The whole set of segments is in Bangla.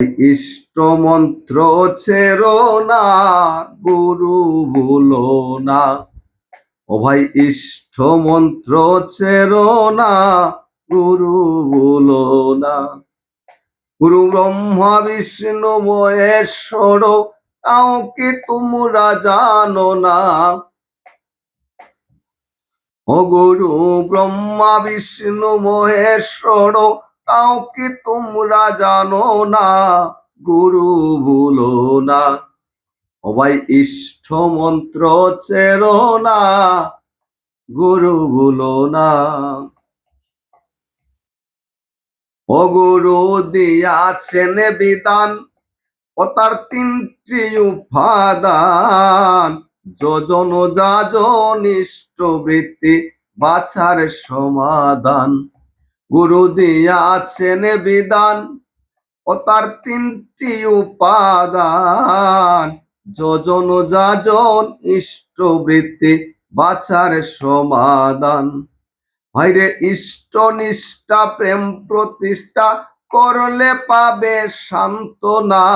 ইষ্ট মন্ত্র ছেড়ো না, গুরু ভুলো না। ও ভাই ইষ্ট মন্ত্র ছেড়ো না, গুরু ভুলো না। গুরু ব্রহ্মা বিষ্ণু মহেশ্বর, কাউকে তোমরা জানো না। ও গুরু ব্রহ্মা বিষ্ণু মহেশ্বর, কাউকে তোমরা জানো না, গুরু ভুলো না। ও ভাই ইষ্ট মন্ত্র ছেড়ো না, গুরু ভুলো না। ও গুরু দিয়াছেন বিধান, ও তার তিনটি উপাদান, যোজন যাজন ইষ্ট বৃত্তি বাছার সমাধান। গুরু দিয়াছেন বিধান, ও তার তিনটি উপাদান, যোজন যাজন ইষ্ট বৃত্তি বাছার সমাধান। ভাইরে ইষ্ট নিষ্ঠা প্রেম প্রতিষ্ঠা করলে পাবে সান্ত্বনা।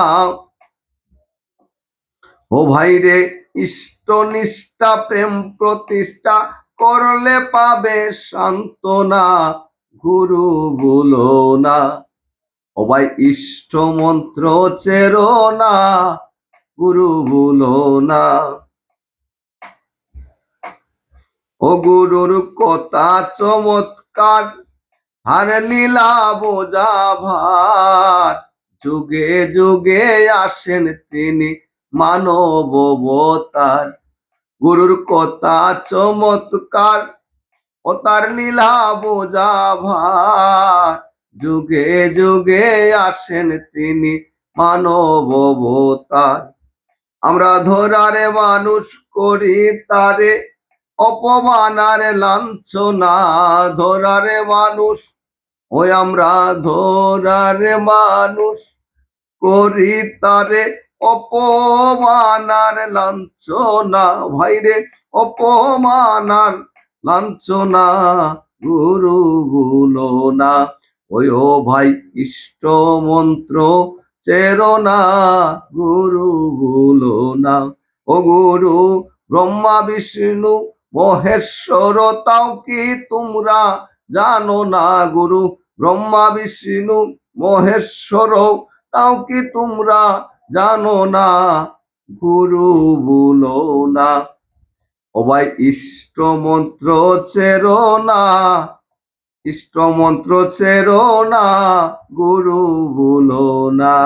ও ভাইরে ইষ্ট নিষ্ঠা প্রেম প্রতিষ্ঠা করলে পাবে সান্ত্বনা, গুরু ভুলো না। ও ভাই ইষ্ট মন্ত্র ছেড়ো না, গুরু ভুলো না। ও গুরুর কথা চমৎকার, আর লীলা বোঝা ভার, যুগে যুগে আসেন তিনি মানব অবতার। গুরুর কথা চমৎকার, ও তার লীলা বোঝা ভার, যুগে যুগে আসেন তিনি মানব অবতার। আমরা ধরারে মানুষ করি তারে, অপমানার লাঞ্ছনা। ধরারে মানুষ, ওই আমরা ধরারে মানুষ করি তারে, অপমানার লাঞ্ছনা। ভাইরে অপমানার লাঞ্ছনা, গুরু ভুলো না। ওই ও ভাই ইষ্ট মন্ত্র ছেড়ো না, গুরু ভুলো না। ও গুরু ব্রহ্মা বিষ্ণু মহেশ্বর, তাও কি তোমরা জানো না। গুরু ব্রহ্মা বিষ্ণু মহেশ্বর, তাও কি তোমরা জানো না, গুরু ভুলো না। ও ভাই ইষ্ট মন্ত্র ছেড়ো না, ইষ্ট মন্ত্র ছেড়ো না, গুরু ভুলো না।